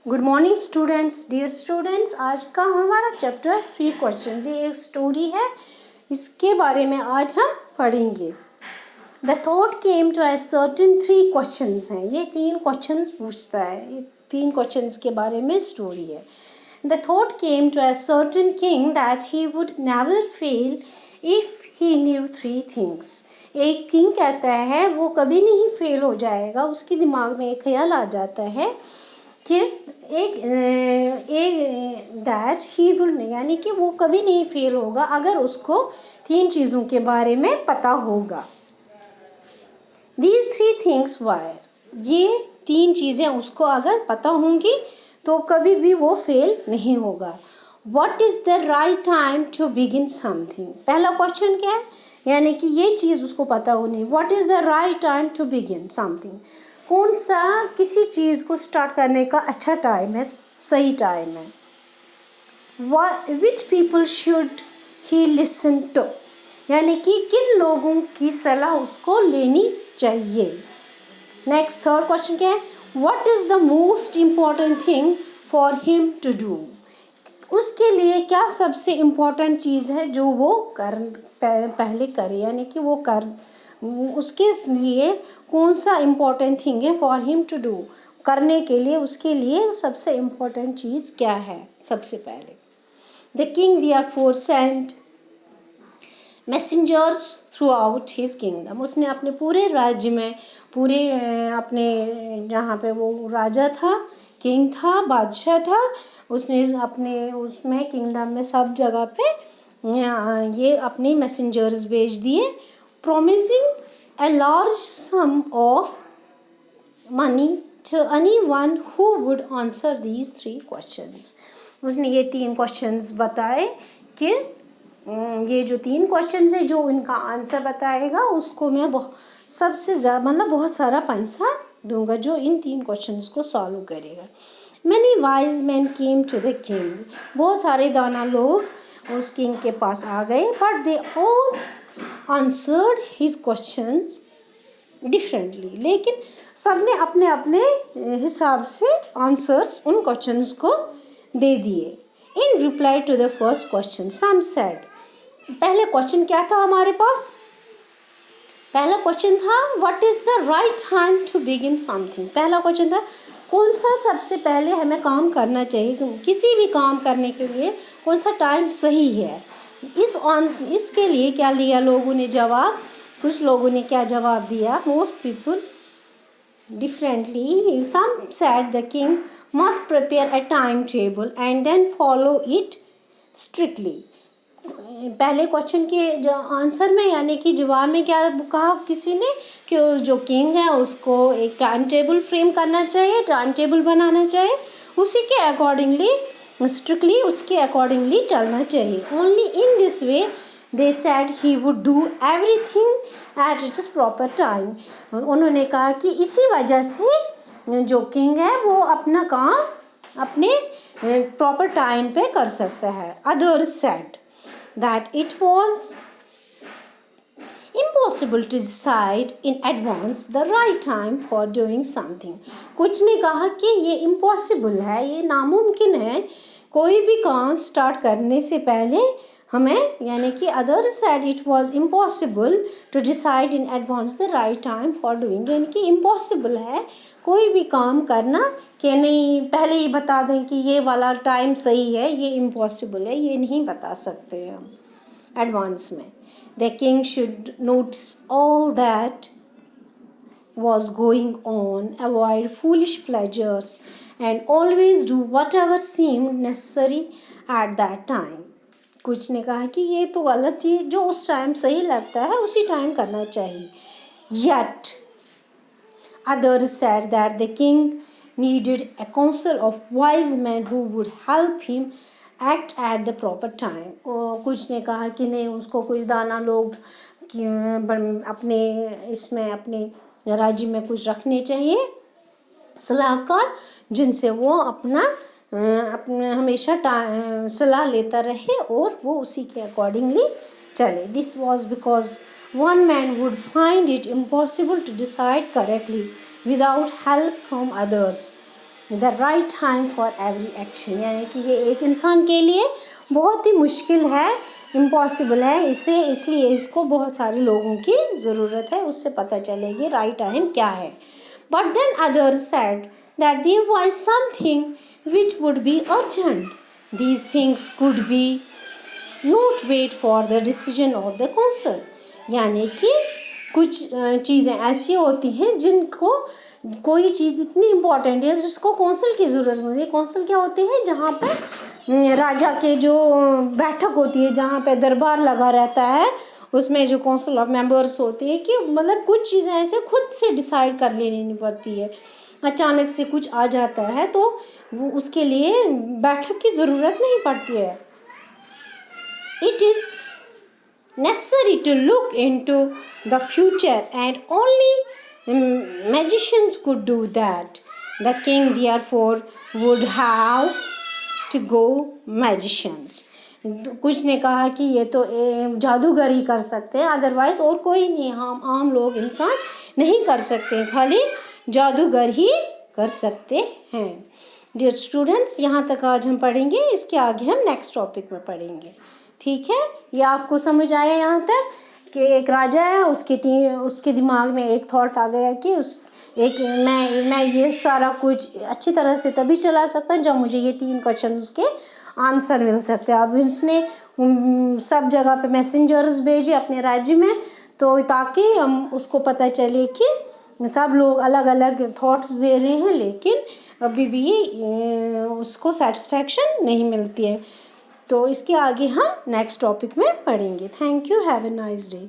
Good morning students, dear students. आज का हमारा चैप्टर 3 क्वेश्चंस, ये एक स्टोरी है, इसके बारे में आज हम पढ़ेंगे। The thought came to a certain 3 questions हैं, ये 3 क्वेश्चंस पूछता है, ये 3 क्वेश्चंस के बारे में स्टोरी है। The thought came to a certain king that he would never fail if he knew 3 things. एक किंग कहता है वो कभी नहीं फेल हो जाएगा, उसके दिमाग में एक ख्याल आ जाता है कि एक दैट ही विल, यानी कि वो कभी नहीं फेल होगा अगर उसको 3 चीज़ों के बारे में पता होगा। दीज 3 थिंग्स वायर, ये 3 चीज़ें उसको अगर पता होंगी तो कभी भी वो फेल नहीं होगा। What is the right time to begin something? पहला क्वेश्चन क्या है, यानी कि ये चीज़ उसको पता होनी। What is the right time to begin something? कौन सा किसी चीज़ को स्टार्ट करने का अच्छा टाइम है, सही टाइम है। Which people should he listen to? यानी कि किन लोगों की सलाह उसको लेनी चाहिए। नेक्स्ट थर्ड क्वेश्चन क्या है, What is the most important thing for him to do? उसके लिए क्या सबसे इम्पोर्टेंट चीज़ है जो वो पहले करे, यानी कि वो उसके लिए कौन सा इम्पोर्टेंट थिंग है फॉर हिम टू डू, करने के लिए उसके लिए सबसे इम्पोर्टेंट चीज़ क्या है। सबसे पहले the king therefore sent messengers throughout his kingdom, उसने अपने पूरे राज्य में, पूरे अपने जहाँ पे वो राजा था, किंग था, बादशाह था, उसने अपने उसमें किंगडम में सब जगह पे ये अपने मैसेंजर्स भेज दिए, promising a large sum of money to anyone who would answer these 3 questions. उसने ये 3 क्वेश्चंस बताए कि ये जो 3 क्वेश्चंस है, जो इनका आंसर बताएगा उसको मैं सबसे ज़्यादा मतलब बहुत सारा पैसा दूंगा, जो इन 3 क्वेश्चंस को सॉल्व करेगा। Many wise men came to the king. बहुत सारे दाना लोग उस किंग के पास आ गए, but they all answered his questions differently. लेकिन सबने अपने अपने हिसाब से आंसर्स उन क्वेश्चंस को दे दिए। In reply to the first question, some said, पहले क्वेश्चन क्या था हमारे पास, पहला क्वेश्चन था what is the right time to begin something. पहला क्वेश्चन था कौन सा सबसे पहले हमें काम करना चाहिए, किसी भी काम करने के लिए कौन सा टाइम सही है। इसके लिए क्या लिया लोगों ने जवाब, कुछ लोगों ने क्या जवाब दिया, most people differently. Some said the king must prepare a time table and then follow it strictly. पहले क्वेश्चन के आंसर में, यानी कि जवाब में क्या कहा किसी ने, कि जो किंग है उसको एक टाइम टेबल फ्रेम करना चाहिए, टाइम टेबल बनाना चाहिए, उसी के अकॉर्डिंगली स्ट्रिक्टली उसके अकॉर्डिंगली चलना चाहिए। Only in this way they sad he would do everything at its proper time. उन्होंने कहा कि इसी वजह से जो किंग है वो अपना काम अपने प्रॉपर टाइम पे कर सकता है। Others sad that it was impossible to decide in advance the right time for doing something. कुछ ने कहा कि ये impossible है, ये नामुमकिन है, कोई भी काम स्टार्ट करने से पहले हमें, यानी कि others said it was impossible to decide in advance the right time for doing, यानी कि impossible है कोई भी काम करना कि नहीं पहले ही बता दें कि ये वाला टाइम सही है, ये इम्पॉसिबल है, ये नहीं बता सकते हम एडवांस में। The king should notice all that was going on, avoid foolish pleasures and always do whatever seemed necessary at that time. कुछ ने कहा कि ये तो गलत चीज़, जो उस टाइम सही लगता है उसी टाइम करना चाहिए। Yet others said that the king needed a council of wise men who would help him act at the proper time. और कुछ ने कहा कि नहीं, उसको कुछ दाना लोग अपने इसमें अपने राज्य में कुछ रखने चाहिए सलाहकार, जिनसे वो अपना हमेशा सलाह लेता रहे और वो उसी के अकॉर्डिंगली चले। This was because one man would find it impossible to decide correctly without help from others. The right time for every action, यानी कि ये एक इंसान के लिए बहुत ही मुश्किल है, इम्पॉसिबल है, इसलिए इसको बहुत सारे लोगों की ज़रूरत है, उससे पता चलेगी राइट टाइम क्या है. But then others said that there was something which would be urgent. These things could be not wait for the decision of the council. यानी कि कुछ चीज़ें ऐसी होती हैं जिनको कोई चीज़ इतनी इम्पोर्टेंट है जिसको कौंसिल की ज़रूरत होती है. कौंसिल क्या होती है? जहाँ पे राजा के जो बैठक होती है, जहाँ पे दरबार लगा रहता है, उसमें जो कौंसिल ऑफ मेंबर्स होती है कि मतलब कुछ चीज़ें ऐसे खुद से डिसाइड कर लेनी पड़ती है. अचानक से कुछ आ जाता है तो वो उसके लिए बैठक की ज़रूरत नहीं पड़ती है. It is necessary to look into the future and only magicians could do that. The king therefore would have to go magicians. कुछ ने कहा कि ये तो जादूगर ही कर सकते हैं, अदरवाइज और कोई नहीं, हम आम लोग इंसान नहीं कर सकते, खाली जादूगर ही कर सकते हैं. डियर स्टूडेंट्स, यहाँ तक आज हम पढ़ेंगे, इसके आगे हम नेक्स्ट टॉपिक में पढ़ेंगे. ठीक है, ये आपको समझ आया यहाँ तक कि एक राजा है, उसके दिमाग में एक थॉट आ गया कि मैं ये सारा कुछ अच्छी तरह से तभी चला सकता जब मुझे ये 3 क्वेश्चन उसके आंसर मिल सकते हैं. अब उसने सब जगह पे मैसेंजर्स भेजे अपने राज्य में, तो ताकि उसको पता चले कि सब लोग अलग अलग थॉट्स दे रहे हैं, लेकिन अभी भी उसको सेटिस्फैक्शन नहीं मिलती है. तो इसके आगे हम नेक्स्ट टॉपिक में पढ़ेंगे. Thank you, have a nice day.